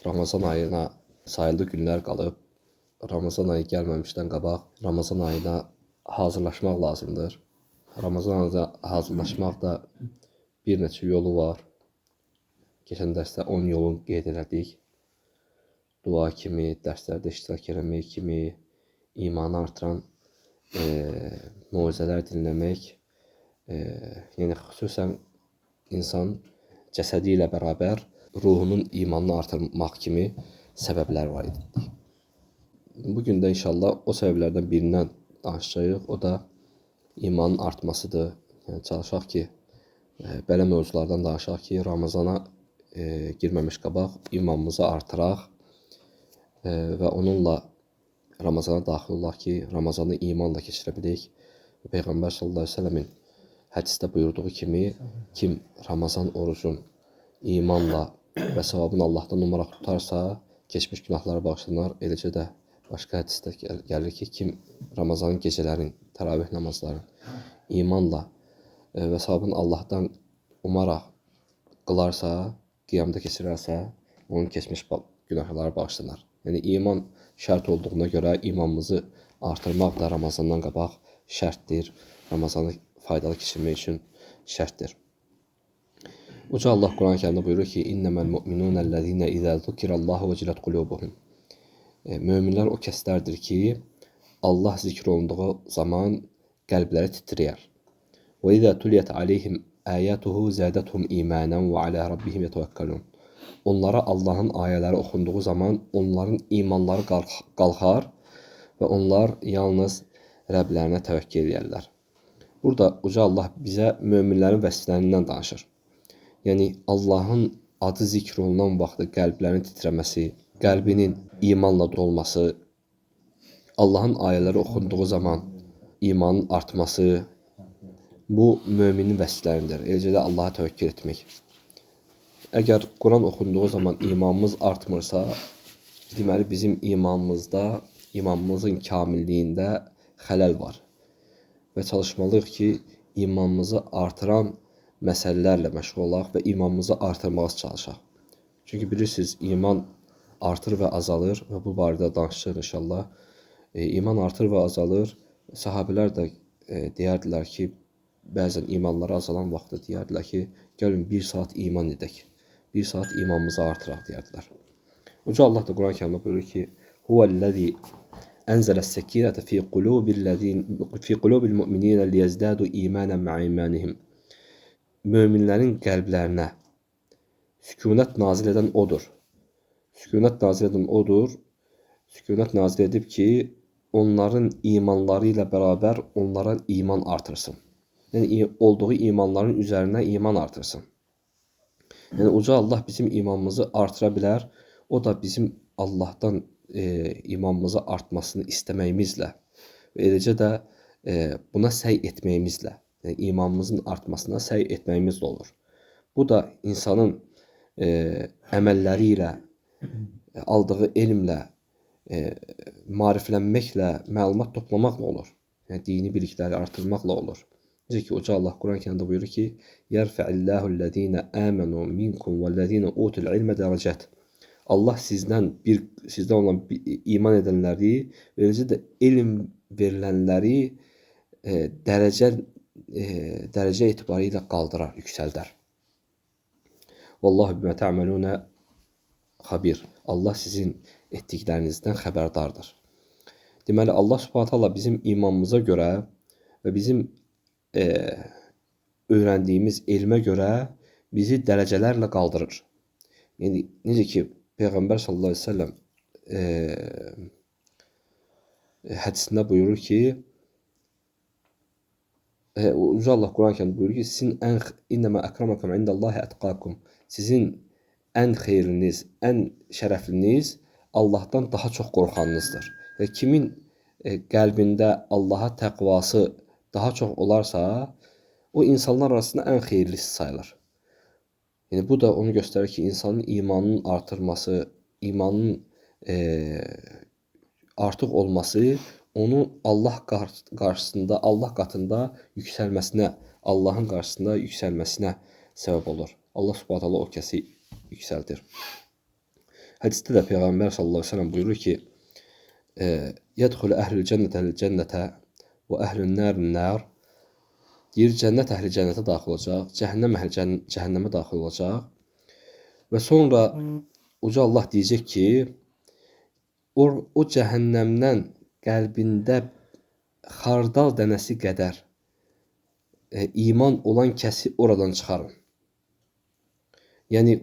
Ramazan ayına sayılı günlər qalıb. Ramazan ayı gəlməmişdən qabaq Ramazan ayına hazırlaşmaq lazımdır. Ramazan ayına hazırlaşmaq da bir neçə yolu var. Keçən dərsdə 10 yolun qeyd elədik. Dua kimi, dərslərdə iştirak eləmək kimi, imanı artıran moizələr dinləmək, yəni xüsusən insan cəsədi ilə bərabər ruhunun imanını artırmaq kimi səbəblər var idi. Bugün də inşallah o səbəblərdən birindən danışacağıq. O da imanın artmasıdır. Yəni çalışaq ki, belə mövzulardan danışaq ki, Ramazana girməmiş qabaq imanımızı artıraq və onunla Ramazana daxil olaq ki, Ramazanı imanla keçirə bilək. Peyğəmbər sallallahu əleyhi və səlləmin hədisdə buyurduğu kimi, kim Ramazan orucun imanla və savabını Allahdan umaraq tutarsa, keçmiş günahları bağışlanar. Eləcə də başqa hədisdə gəlir ki, kim Ramazanın gecələrin, təravih namazların imanla və savabını Allahdan umaraq qılarsa, qiyamda keçirərsə, onun keçmiş günahları bağışlanar. Yəni iman şərt olduğuna görə imanımızı artırmaq da Ramazandan qabaq şərtdir. Ramazanı faydalı keçirmək üçün şərtdir. Uca Allah Quran-ı Kərimdə buyurur ki, İnnəməl mu'minunəl-ləzīnə izə zukirallahu vecilet qulubuhum. Möminlər o kəslərdir ki, Allah zikr olunduğu zaman qəlbləri titrəyər. Və izə tuliyət aleyhim əyətuhu zədəthum imanən və alə rabbihim yetevəkkalun. Onlara Allahın ayələri oxunduğu zaman onların imanları qalxar və onlar yalnız Rəblərinə təvəkkül edərlər. Burada Uca Allah bizə möminlərin vəsifələrindən danışır. Yəni Allahın adı zikr olunan vaxtda qəlblərin titrəməsi, qəlbinin imanla dolması, Allahın ayələri oxunduğu zaman imanın artması, bu möminin vəsifələrindir. Eləcə də Allaha təvəkkül etmək. Əgər Quran oxunduğu zaman imanımız artmırsa, deməli bizim imanımızın kamilliyində xələl var. Və çalışmalıyıq ki, imanımızı artıran məsələlərlə məşğul olaq və imanımızı artırmağa çalışaq. Çünki bilirsiniz, iman artır və azalır və bu barədə danışacağıq inşallah. İman artır və azalır. Sahabələr də deyərdilər ki, bəzən imanları azalan vaxtda deyərdilər ki, gəlin bir saat iman edək. Bir saat imanımızı artıraq deyərdilər. Uca Allah da Quran-ı Kərimdə buyurur ki, Huvəl-ləzi ənzələs-səkinətə fi qulubil mu'mininə liyezdadu imanən ma'a imanihim. Möminlərin qəlblərinə sükunət nazil edən odur. Sükunət nazil edən odur. Sükunət nazil edib ki, onların imanları ilə bərabər onlara iman artırsın. Yəni, olduğu imanların üzərinə iman artırsın. Yəni, Uca Allah bizim imanımızı artıra bilər. O da bizim Allahdan imanımızı artmasını istəməyimizlə və eləcə də buna səy etməyimizlə, yəni imanımızın artmasına səy etməyimizlə olur. Bu da insanın əməlləri ilə, aldığı elmlə, mariflənməklə, məlumat toplamaqla olur. Yəni, dini bilikləri artırmaqla olur. Necə ki, Uca Allah Quran-ı Kərimdə buyurur ki, Yərfə'illəhul-ləzīnə əmənu minkum vəl-ləzīnə utul ilmə dərəcət. Allah sizdən olan iman edənləri, eləcə də elm verilənləri dərəcə etibarı ilə qaldırar, yüksəldər. Vallahu bimə tə'məlunə xabir. Allah sizin etdiklərinizdən xəbərdardır. Deməli, Allah Subhanahu taala bizim imanımıza görə və bizim öyrəndiyimiz elmə görə bizi dərəcələrlə qaldırır. Yəni, necə ki, Peyğəmbər sallallahu əleyhi və səlləm hədisində buyurur ki, Uca Allah Quran-ı Kərimdə buyurur ki, İnnəmə əkramakum indallahi ətqakum. Sizin ən xeyriniz, ən şərəfliniz Allahdan daha çox qorxanınızdır. Və kimin qəlbində Allaha təqvası daha çox olarsa, o insanlar arasında ən xeyirlisi sayılır. Yəni, bu da onu göstərir ki, insanın imanının artırması, imanın artıq olması onu Allah qarşısında, Allah qatında yüksəlməsinə, Allahın qarşısında yüksəlməsinə səbəb olur. Allah Subhanahu taala o kəsi yüksəldir. Hədisdə də Peyğəmbər sallallahu əleyhi və səlləm buyurur ki, yədxulu əhlül cənnətəl cənnətə və əhlün nərun nər. Deyir, cənnət əhli cənnətə daxil olacaq, cəhənnəm əhli cəhənnəmə daxil olacaq. Və sonra Uca Allah deyəcək ki, o cəhənnəmdən qəlbində xardal dənəsi qədər iman olan kəsi oradan çıxarın. Yəni,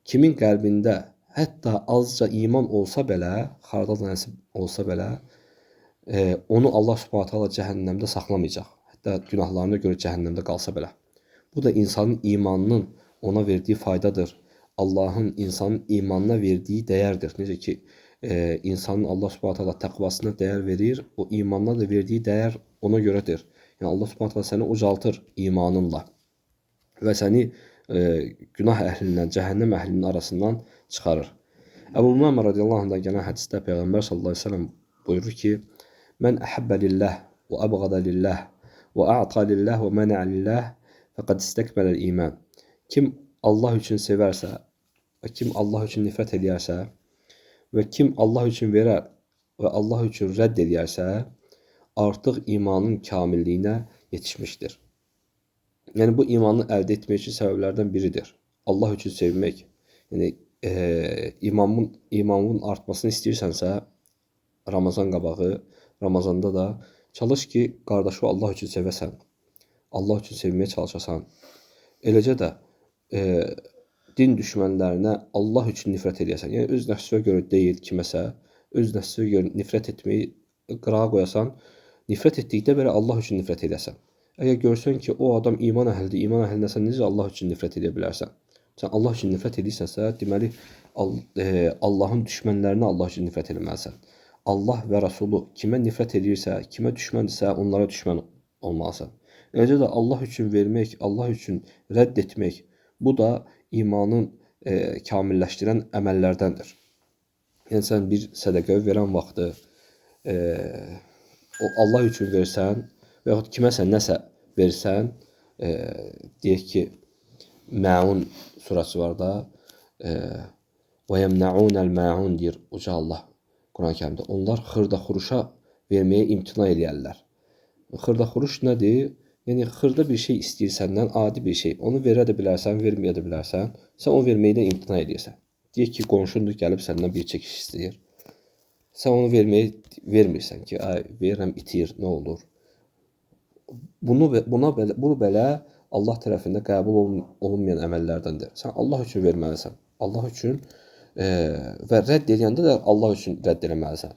kimin qəlbində hətta azca iman olsa belə, xardal dənəsi olsa belə, onu Allah Subhanahu taala cəhənnəmdə saxlamayacaq. Hətta günahlarına görə cəhənnəmdə qalsa belə. Bu da insanın imanının ona verdiyi faydadır. Allahın insanın imanına verdiyi dəyərdir. Necə ki, insanın Allah Subhanahu taala təqvasına dəyər verir, o imanına da verdiyi dəyər ona görədir. Yəni Allah Subhanahu taala səni ucaltır imanınla və səni günah əhlindən, cəhənnəm əhlinin arasından çıxarır. Əbu Umamə radiyallahu anhdan gələn hədisdə Peyğəmbər sallallahu əleyhi və səlləm buyurur ki: "Mən əhəbbə lillah və əbğada lillah və a'ta lillah və mənə lillah fəqad istekməl iman." Kim Allah üçün sevərsə və kim Allah üçün nifrət edərsə və kim Allah üçün verər və Allah üçün rədd edərsə, artıq imanın kamilliyinə yetişmişdir. Yəni, bu imanı əldə etmək üçün səbəblərdən biridir. Allah üçün sevmək. Yəni, imanın artmasını istəyirsənsə, Ramazan qabağı, Ramazanda da çalış ki, qardaşı Allah üçün sevəsən. Allah üçün sevməyə çalışasan. Eləcə də din düşmənlərinə Allah üçün nifrət edəsən. Yəni, öz nəfsinə görə deyil kiməsə, öz nəfsinə görə nifrət etməyi qırağa qoyasan, nifrət etdikdə belə Allah üçün nifrət edəsən. Əgər görsən ki, o adam iman əhlidir, iman əhlinə sən necə Allah üçün nifrət edə bilərsən? Sən Allah üçün nifrət edirsənsə, deməli, Allahın düşmənlərinə Allah üçün nifrət etməlisən. Allah və Rasulü kimə nifrət edirsə, kimə düşməndirsə, onlara düşmən olmalısan. Eləcə də Allah üçün vermək, Allah üçün rədd etmək, bu da imanın kamilləşdirən əməllərdəndir. Yəni, sən bir sədəqə verən vaxtı Allah üçün versən və yaxud kiməsə nəsə versən, deyək ki, Məun surəsi var da, və yəmnəunəl məun deyir Uca Allah Quran-ı Kərimdə. Onlar xırda xuruşa verməyə imtina edərlər. Xırda xuruş nədir? Yəni, xırda bir şey istəyir səndən, adi bir şey. Onu verə də bilərsən, verməyə də bilərsən. Sən onu verməkdən imtina edirsən. Deyək ki, qonşundur, gəlib səndən bir çəkiş istəyir. Sən onu vermirsən ki, verirəm, itir, nə olur? Bunu belə Allah tərəfində qəbul olunmayan əməllərdəndir. Sən Allah üçün verməlisən. Allah üçün və rədd edəndə də Allah üçün rədd eləməlisən.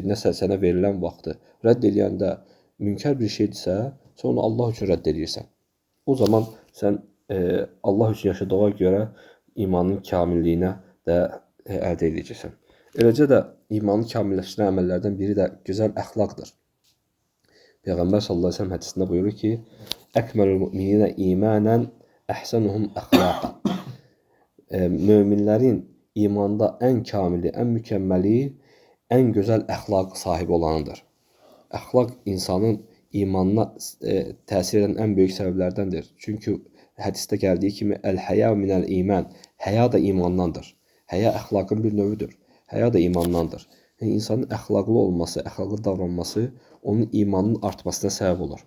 Nəsə sənə verilən vaxtı rədd edəndə münkər bir şeydirsə, sən onu Allah üçün rədd edirsən. O zaman sən Allah üçün yaşadığa görə imanın kamilliyinə də əldə edəcəksən. Eləcə də imanı kamilləşdirən əməllərdən biri də gözəl əxlaqdır. Peyğəmbər sallallahu əleyhi və səlləm hədisində buyurur ki: "Əkməlul müminə imanən əhsənuhum əxlaqan." Möminlərin imanda ən kamili, ən mükəmməli, ən gözəl əxlaq sahibi olanıdır. Əxlaq insanın imanına təsir edən ən böyük səbəblərdəndir. Çünki hədisdə gəldiyi kimi əl-həya minəl iman, həya da imandandır. Həya əxlaqın bir növüdür. Həya da imandandır. Yəni, insanın əxlaqlı olması, əxlaqlı davranması onun imanının artmasına səbəb olur.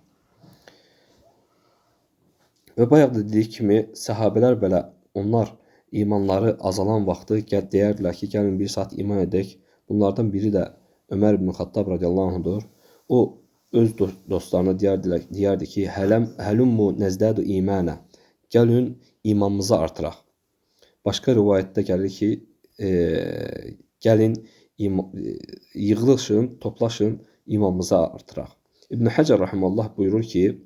Və bayaq da dedik kimi, səhabələr belə, onlar imanları azalan vaxtı deyərdilər ki, gəlin bir saat iman edək. Bunlardan biri də Ömər ibn Xattab radiyallahu anhudur. O, öz dostlarına deyərdi ki, həlummu nəzdədu imanə, gəlin imanımızı artıraq. Başqa rivayətdə gəlir ki, gəlin yığılışın, toplaşın, imanımızı artıraq. İbn Həcər rəhməllah buyurur ki,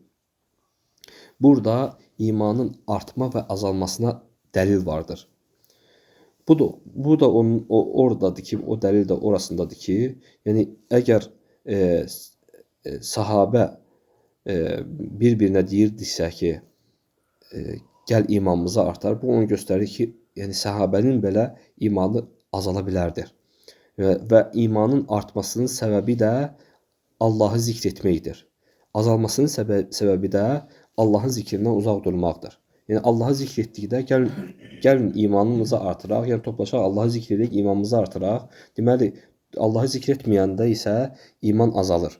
burada imanın artma və azalmasına dəlil vardır. Bu da oradadır ki, o dəlil də orasındadır ki, yəni əgər sahabə bir-birinə deyirdisə ki, gəl imanımızı artar, bu onu göstərir ki, yəni sahabənin belə imanı azala bilərdir. Və imanın artmasının səbəbi də Allahı zikr etməkdir. Azalmasının səbəbi də Allahın zikrindən uzaq durmaqdır. Yəni Allahı zikr etdikdə gəlin imanımızı artıraq, yəni toplaşaq Allahı zikr edək, imanımızı artıraq. Deməli, Allahı zikr etməyəndə isə iman azalır.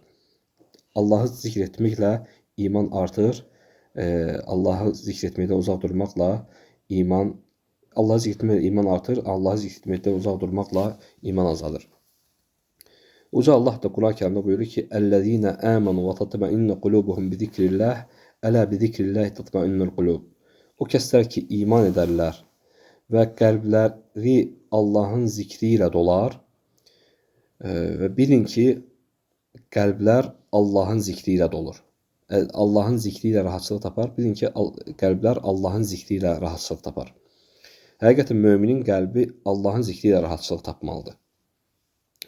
Allahı zikr etməklə iman artır. Allahı zikr etməkdən uzaq durmaqla Allahı zikr etməklə iman artır. Allahı zikr etməkdən uzaq durmaqla iman azalır. Uca Allah da Quran-Kərimdə buyurur ki: "Ellezine amanu ve tatma'innu kulubuhum bi zikrillah, ela bi zikrillah tatma'innul kulub." O kəslər ki, iman edərlər və qəlbləri Allahın zikri ilə dolar və bilin ki, qəlblər Allahın zikri ilə dolur. Allahın zikri ilə rahatçılıq tapar. Bilin ki, qəlblər Allahın zikri ilə rahatçılıq tapar. Həqiqətən müminin qəlbi Allahın zikri ilə rahatçılıq tapmalıdır.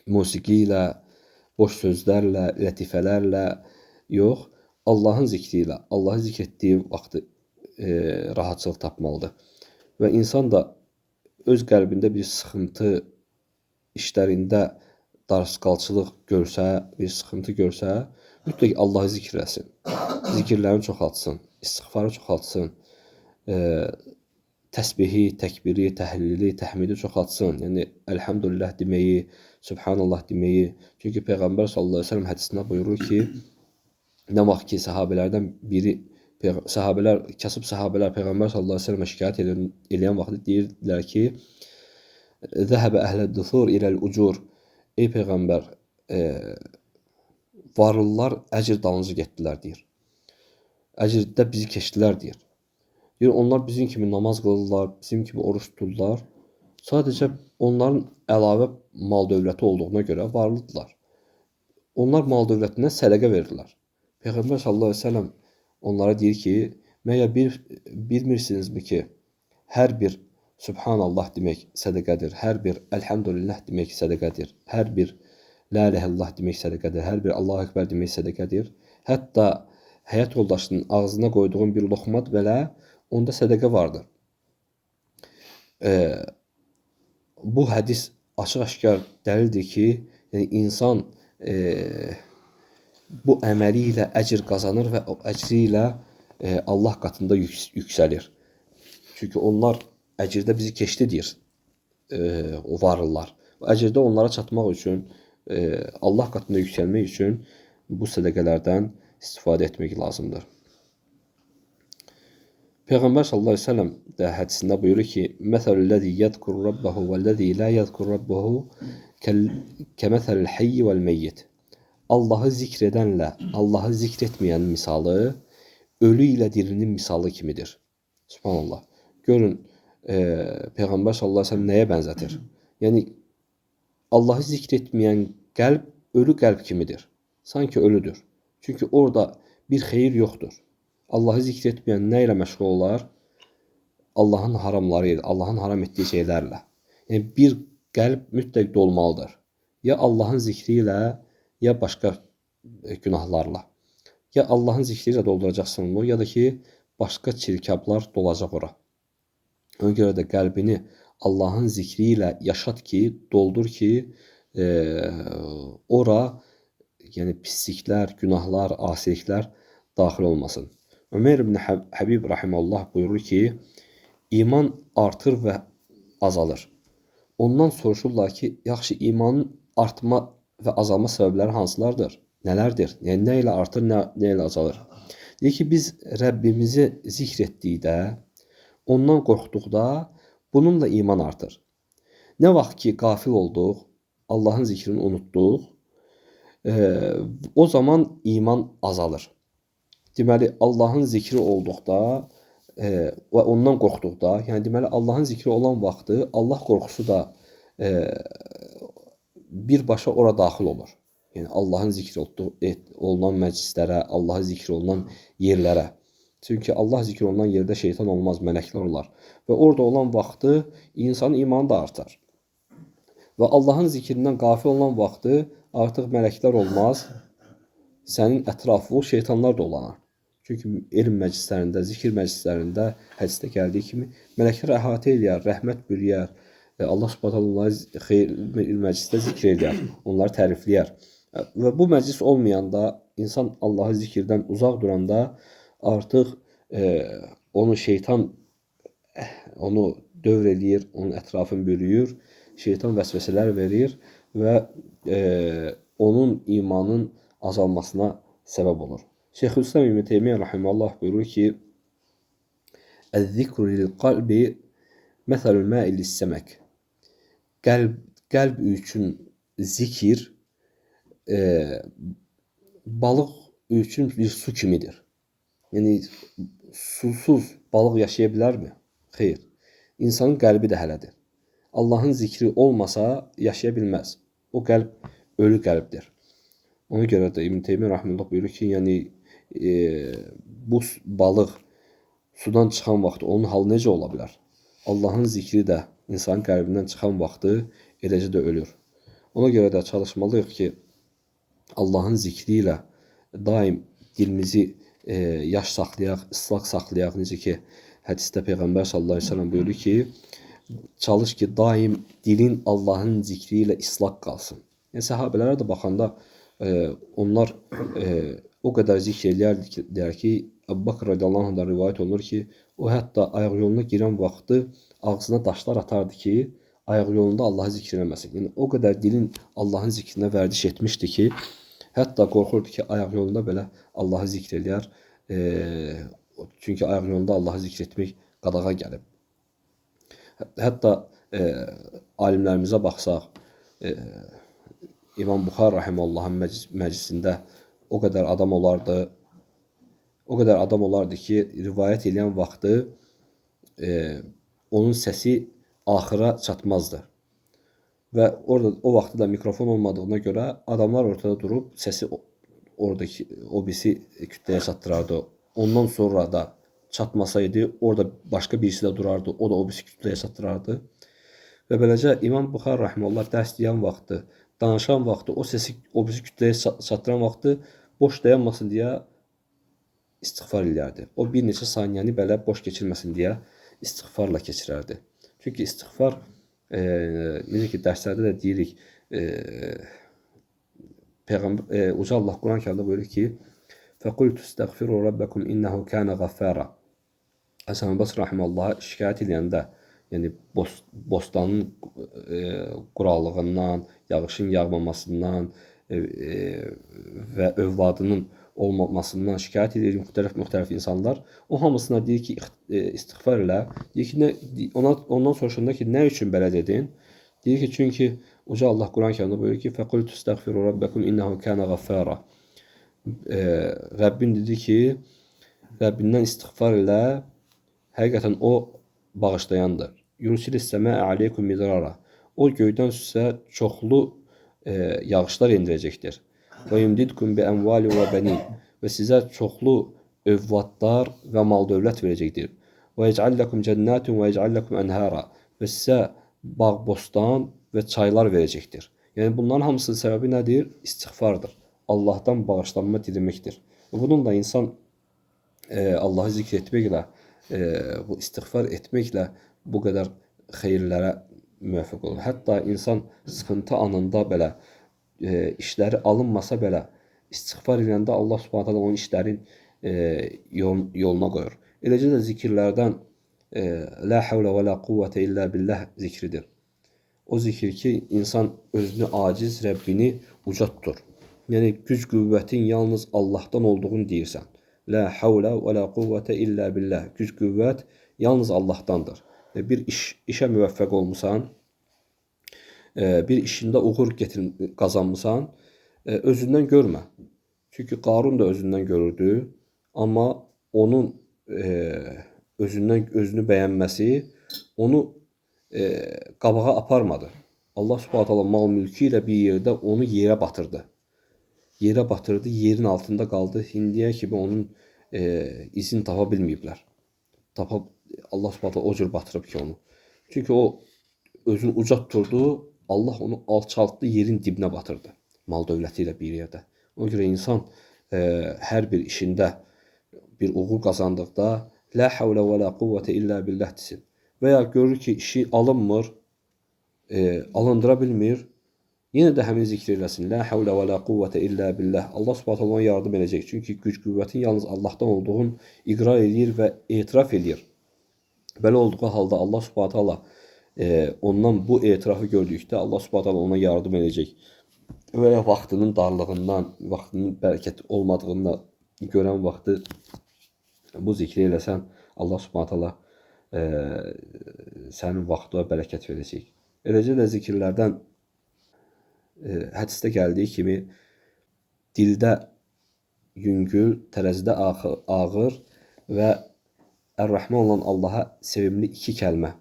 Musiqi ilə, boş sözlərlə, lətifələrlə yox, Allahın zikri ilə, Allahı zikr etdiyi vaxtı rahatçılıq tapmalıdır. Və insan da öz qəlbində bir sıxıntı, işlərində darısqalçılıq görsə, bir sıxıntı görsə, mütləq Allahı zikr etsin. Zikirlərini çoxaltsın, istiğfarı çoxaltsın, təsbihi, təkbiri, təhlili, təhmidi çoxaltsın. Yəni, əlhamdülillah deməyi, Subhanallah deməyi. Çünki Peyğəmbər sallallahu əleyhi və səlləm hədisində buyurur ki, nə vaxt ki, sahabələrdən biri, kasıb sahabələr Peyğəmbər sallallahu əleyhi və səlləmə şikayət edən vaxtı deyirdilər ki, "Zəhəbə əhləd-dusur iləl-ucur." Ey Peyğəmbər, varlılar əcr dalınca getdilər, deyir. Əcrdə bizi keçdilər, deyir. Deyir, onlar bizim kimi namaz qılırlar, bizim kimi oruç tuturlar. Sadəcə onların əlavə mal dövləti olduğuna görə varlıdırlar. Onlar mal dövlətindən sədəqə verirlər. Peyğəmbər sallallahu əleyhi və səlləm onlara deyir ki, məgər bilmirsinizmi ki, hər bir Subhanallah demək sədəqədir, hər bir Elhamdülillah demək sədəqədir, hər bir La ilahe illallah demək sədəqədir, hər bir Allahu Ekber demək sədəqədir. Hətta həyat yoldaşının ağzına qoyduğun bir loxma belə onda sədəqə vardır. Bu hədis açıq-aşkar dəlildir ki, yəni insan bu əməli ilə əcr qazanır və o əcri ilə Allah qatında yüksəlir. Çünki onlar əcrdə bizi keçdi deyir, o varlılar. Əcrdə onlara çatmaq üçün, Allah qatında yüksəlmək üçün bu sədəqələrdən istifadə etmək lazımdır. Peyğəmbər sallallahu əleyhi və səlləm də hədisində buyurur ki: "Məsəlul-ləzi yezkur rabbahu vəl-ləzi la yezkur rabbahu kəməsəlil hayy vəl-meyyit." Allahı zikr edənlə Allahı zikr etməyənin misalı ölü ilə dirinin misalı kimidir. Subhanallah. Görün, Peyğəmbər sallallahu əleyhi və səlləm nəyə bənzətir? Yəni Allahı zikr etməyən qəlb ölü qəlb kimidir. Sanki ölüdür. Çünki orada bir xeyir yoxdur. Allahı zikr etməyən nə ilə məşğul olar? Allahın haramları ilə, Allahın haram etdiyi şeylərlə. Yəni bir qəlb mütləq dolmalıdır. Ya Allahın zikri ilə, ya başqa günahlarla. Ya Allahın zikri ilə dolduracaqsın onu, ya da ki, başqa çirkablar dolacaq ora. Ona görə də qəlbini Allahın zikri ilə yaşat ki, doldur ki, ora yəni pisliklər, günahlar, asiliklər daxil olmasın. Ömer ibn Habib rahimehullah buyurur ki, iman artır və azalır. Ondan soruşurlar ki, yaxşı imanın artma və azalma səbəbləri hansılardır? Nələrdir? Yəni nə ilə artır, nə ilə azalır? Deyir ki, biz Rəbbimizi zikr etdikdə, ondan qorxduqda bununla iman artır. Nə vaxt ki, qafil olduq, Allahın zikrini unutduq, o zaman iman azalır. Deməli, Allahın zikri olduqda və ondan qorxduqda, yəni deməli, Allahın zikri olan vaxtı Allah qorxusu da birbaşa ora daxil olur. Yəni Allahın zikri olunan məclislərə, Allahı zikri olunan yerlərə. Çünki Allah zikri olunan yerdə şeytan olmaz, mələklər olar. Və orada olan vaxtı insanın imanı da artar. Və Allahın zikrindən qafil olan vaxtı artıq mələklər olmaz, sənin ətrafı şeytanlar dolanar. Çünki elm məclislərində, zikir məclislərində hədisdə gəldiyi kimi mələklər əhatə eləyər, rəhmət bürüyər. Allah subhanahu onları xeyir məclisdə zikr edər, onları tərifləyər. Və bu məclis olmayanda, insan Allahı zikirdən uzaq duranda artıq onu şeytan onu dövr eləyir, onun ətrafını bürüyür, şeytan vəsvəsələr verir və onun imanın azalmasına səbəb olur. Şeyxülislam İbn Teymiyyə rahimehullah buyurur ki: "Əz-zikru lil-qalbi məsəlul ma'i lis-səmək." Qəlb üçün zikir balıq üçün bir su kimidir. Yəni susuz balıq yaşaya bilərmi? Xeyr. İnsanın qəlbi də hələdir. Allahın zikri olmasa yaşaya bilməz. O qəlb ölü qəlbdir. Ona görə də İbn Teymiyyə rahimehullah buyurur ki, yəni bu balıq sudan çıxan vaxt onun halı necə ola bilər? Allahın zikri də insanın qəlbindən çıxan vaxtı eləcə də ölür. Ona görə də çalışmalıyıq ki, Allahın zikri ilə daim dilimizi yaş saxlayaq, ıslaq saxlayaq. Necə ki, hədisdə Peyğəmbər sallallahu əleyhi və səlləm buyurur ki, çalış ki, daim dilin Allahın zikri ilə ıslaq qalsın. Yəni səhabələrə də baxanda onlar o qədər zikr eləyərdilər ki, Əbu Bakr radiyallahu anhdan rivayət olunur ki, o hətta ayaq yoluna girən vaxtı ağzına daşlar atardı ki, ayaq yolunda Allahı zikr eləməsin. Yəni o qədər dilin Allahın zikrinə vərdiş etmişdi ki, hətta qorxurdu ki, ayaq yolunda belə Allahı zikr eləyər. Çünki ayaq yolunda Allahı zikr etmək qadağa gəlib. Hətta alimlərimizə baxsaq, İmam Buxar rahimehullahın məclisində o qədər adam olardı ki, rivayət edən vaxtı onun səsi axıra çatmazdı. Və orada o vaxtda da mikrofon olmadığına görə adamlar ortada durub səsi oradakı o birisi kütləyə çatdırardı. Ondan sonra da çatmasaydı, orada başqa birisi də durardı, o da o birisi kütləyə çatdırardı. Və beləcə İmam Buxar rahimehullah dərs deyən vaxtı, danışan vaxtı, o səsi o birisi kütləyə çatdıran vaxtı boş dayanmasın deyə istiğfar eləyərdi. O bir neçə saniyəni belə boş keçirməsin deyə istiğfarla keçirərdi. Çünki istiğfar necə ki dərslərdə də deyirik, Uca Allah Quran-Kərimdə buyurur ki: "Fəqultu istəğfiru rabbakum innehu kana ghaffara." Həsən Basri rahimehullaha şikayət edəndə, yəni bostanın quraqlığından, yağışın yağmamasından və övladının olmamasından şikayət edir müxtəlif insanlar. O hamısına deyir ki, istiğfar elə. Deyir ki, ondan soruşanda ki, nə üçün belə dedin? Deyir ki, çünki Uca Allah Quran-Kərimdə buyurur ki, "Fəqultu istəğfiru rabbakum innehu kana ghaffara." Rəbbin dedi ki, Rəbbindən istiğfar elə, həqiqətən o bağışlayandır. Yursilis səma'ə aleykum midrara. O göydən sizə çoxlu yağışlar indirəcəkdir. Və yumdidkum bi əmvali və bənin. Və sizə çoxlu övladlar və mal dövlət verəcəkdir. Və yec'allakum cennatun və yec'allakum enhara. Və sizə bağ, bostan və çaylar verəcəkdir. Yəni bunların hamısının səbəbi nədir? İstiğfardır. Allahdan bağışlanma dileməkdir. Bununla insan Allahı zikr etməklə, bu istiğfar etməklə bu qədər xeyirlərə müvəffəq olur. Hətta insan sıxıntı anında belə işləri alınmasa belə istiğfar edəndə Allah Subhanahu taala onun işlərin yoluna qoyur. Eləcə də zikirlərdən la havle və la quvvete illa billah zikridir. O zikir ki, insan özünü aciz, Rəbbini uca tutur. Yəni güc qüvvətin yalnız Allahdan olduğunu deyirsən. La havle və la quvvete illa billah. Güc qüvvət yalnız Allahdandır. Bir işə müvəffəq olmusan, bir işində uğur qazanmısan, özündən görmə. Çünki Qarun da özündən görürdü, amma onun özünü bəyənməsi onu qabağa aparmadı. Allah Subhanahu taala mal mülkü ilə bir yerdə onu yerə batırdı. Yerə batırdı, yerin altında qaldı. İndiyə kimi onun izini tapa bilməyiblər. Allah Subhanahu taala o cür batırıb ki onu. Çünki o özünü uca tuturdu, Allah onu alçaltdı, yerin dibinə batırdı. Mal dövləti ilə bir yerdə. Ona görə insan hər bir işində bir uğur qazandıqda la havle və la quvvete illa billah desin. Və ya görür ki, işi alınmır, alındıra bilmir, Yenə də həmin zikr eləsin. La havlə və la quvvətə illə billah. Allah Subhanahu taala ona yardım edəcək. Çünki güc qüvvətin yalnız Allahdan olduğunu iqrar edir və etiraf edir. Belə olduğu halda Allah Subhanahu taala ondan bu etirafı gördükdə Allah Subhanahu taala ona yardım edəcək. Və ya vaxtının darlığından, vaxtının bərəkət olmadığından görən vaxtı bu zikri eləsən, Allah Subhanahu taala sənin vaxtına bərəkət verəcək. Eləcə də zikirlərdən hədisdə gəldiyi kimi dildə yüngül, tərəzidə ağır və Ər-Rəhman olan Allaha sevimli iki kəlmə.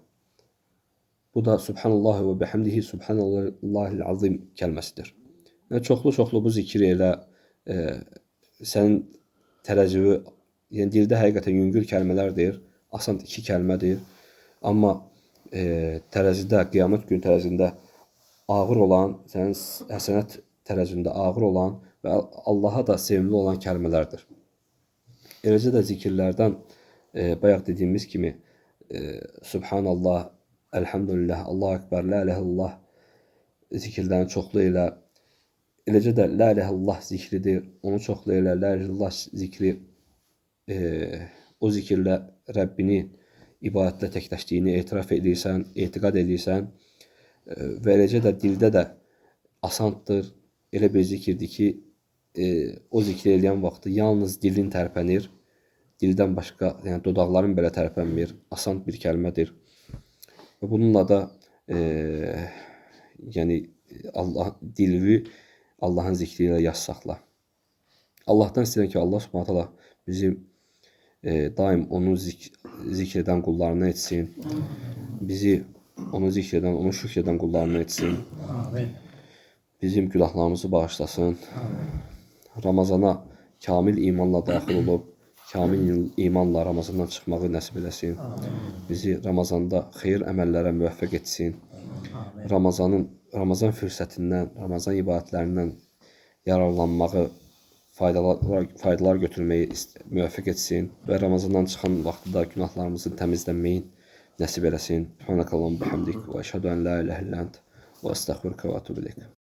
Bu da Subhanallah və bihamdihi Subhanallahil azim kəlməsidir. Yəni, çoxlu bu zikri elə sənin tərəzivi, yəni dildə həqiqətən yüngül kəlmələrdir, asan iki kəlmədir. Amma tərəzidə, qiyamət günü tərəzində ağır olan, sənin həsənət tərəzində ağır olan və Allaha da sevimli olan kəlmələrdir. Eləcə də zikirlərdən bayaq dediyimiz kimi Subhanallah, Elhamdülillah, Allahu Ekber, La ilahe illallah zikirlərini çoxlu elə. Eləcə də La ilahe illallah zikridir, onu çoxlu elə. La ilahe illallah zikri o zikirlə Rəbbini ibadətlə təkləşdiyini etiraf edirsən, etiqad edirsən və eləcə də dildə də asandır. Elə bir zikirdir ki, o zikri eləyən vaxtı yalnız dilin tərpənir, dildən başqa, yəni dodaqların belə tərpənmir, asan bir kəlmədir. Və bununla da yəni dilvi Allahın zikri ilə yas saxla. Allahdan istəyirəm ki, Allah Subhanahu taala bizi daim onu zikr edən qullarına etsin. Bizi onu zikr edən, onu şükr edən qullarına etsin. Bizim günahlarımızı bağışlasın. Ramazana kamil imanla daxil olub, kamil imanla Ramazandan çıxmağı nəsib eləsin. Bizi Ramazanda xeyir əməllərə müvəffəq etsin. Ramazan fürsətindən, Ramazan ibadətlərindən yararlanmağı, faydalar götürməyi müvəffəq etsin və Ramazandan çıxan vaxtda günahlarımızın təmizlənməyi nəsib eləsin. Subhanakallahumma bihamdik və əşhədu en la ilahe illə ent və estəğfiruke və etûbü ileyk.